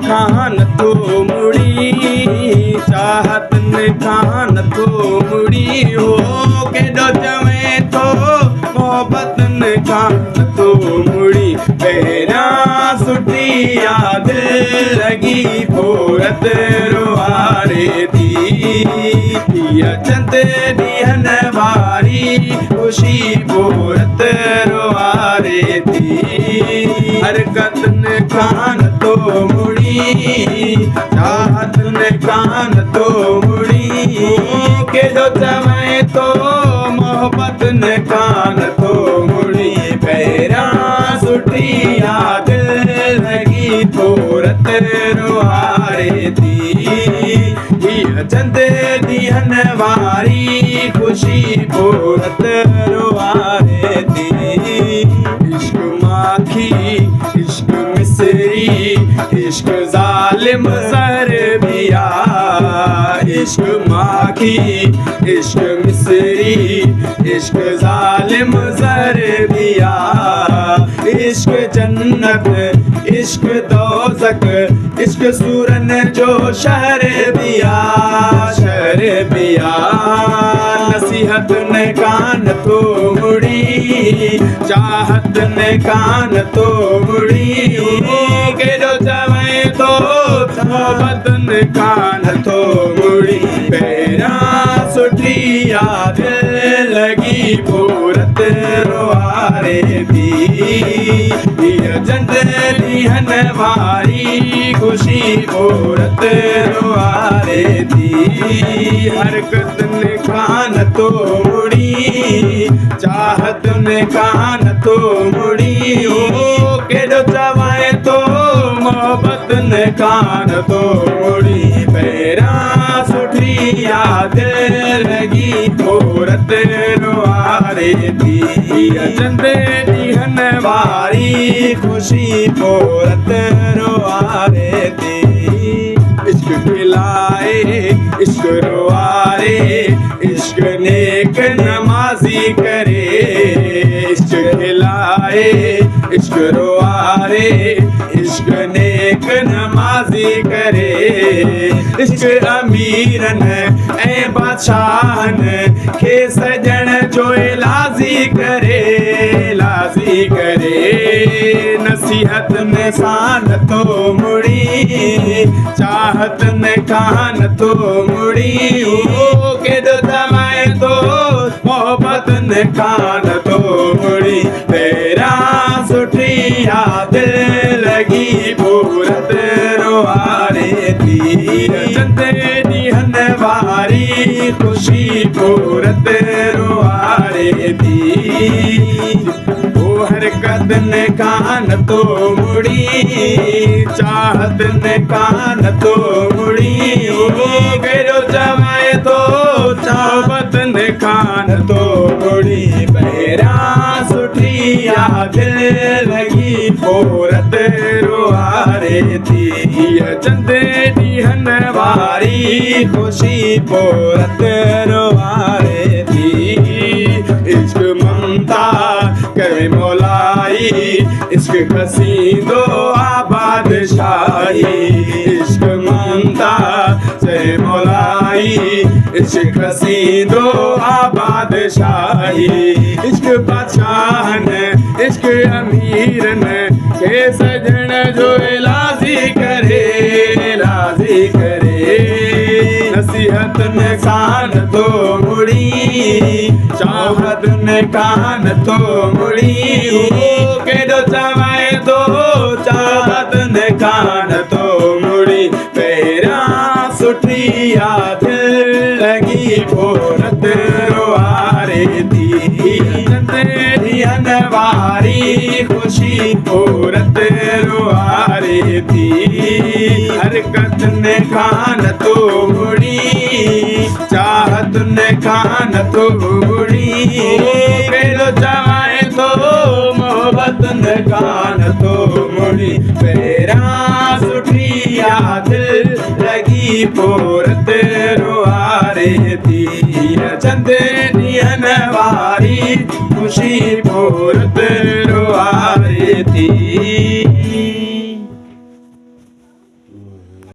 खान तो मुड़ी चाहतन खान तो मुड़ी हो केॾो चवे तो मोहब्बतन खान तो मुड़ी पहिरियां सुठी याद लगी पोरत रोआरे थी चंद ॾींहन वारी ख़ुशी पोरत रोआरे थी हरकतन खान तो मुड़ी चाहतन खान तो मुड़ी केॾो चवे तो मोहब्बतन खान तो मुड़ी पहिरियां सुठी याद लगी पोरत रोआरे थी चंद ॾींहन वारी ख़ुशी पोरत रोआरे थी इश्क माखी इश्क मिसरी इश्क ज़ालिम ज़र बिया इश्क माखी इश्क मिसरी इश्क ज़ालिम ज़र बिया इश्क जन्नत इश्क दोज़ख इश्क सूरन जो शहर बिया नसीहत ने कान तो मुड़ी चाहत ने कान तो मुड़ी केॾो चवे तो मोहब्बत ने कान तो मुड़ी पहिरियां सुठी याद लगी पोरत रोआरे थी चंद ॾींहन वारी ख़ुशी पोरत रोआरे थी हरकत ने कान तो मुड़ी चाहत ने कान तो मुड़ी हो केॾो चवाए तो मोहब्बत ने कान तो मुड़ी पहिरियां सुठी याद लगी पोरत रोआरे थी चंद ॾींहन वारी ख़ुशी पोरत रोआरे थी इश्क खिलाए इश्क रोआरे इश्क नेक नमाजी करे इश्क खिलाए इश्क रोआरे इश्क नेक नमाजी करे इश्क अमीरन ऐं बादशाहन खे सजण जो लाज़ी करे नसीहत में सान तो मुड़ी चाहत में कान तो मुड़ी हो केॾो चवाए तो मोहब्बत ने कान तो मुड़ी पहिरियां सुठी याद लगी पोरत रोआरे थी चंद ॾींहन वारी ख़ुशी पोरत रोआरे थी हरकत ने कान तो मुड़ी चाहत ने कान तो मुड़ी केॾो चवाए तो चाहत ने कान तो मुड़ी पहिरियां सुठी याद लगी पोरत रोआरे थी चंद ॾींहन वारी ख़ुशी पोरत रोआरे थी इश्क ममता करे मौलाई इश्क खसीदो आबादशाही इश्क ममता से मौलाई इश्क खसीदो आबादशाही इश्क बादशाहन इश्क अमीरन के सजण जो लाज़ी करे नसीहत ने कान तो मुड़ी चाहत ने कान तो मुड़ी केॾो चवाए तो चाहत ने कान तो मुड़ी पहिरियां सुठी याद लगी पोरत रोआरे थी चंद ॾींहन वारी ख़ुशी पोरत रोआरे थी हरकत ने कान तो मुड़ी चाहत ने कान तो मुड़ी केॾो चवाए तो मोहब्बत ने कान तो मुड़ी पहिरियां सुठी याद लगी पोरत रोआरे थी चंद ॾींहन वारी ख़ुशी पोरत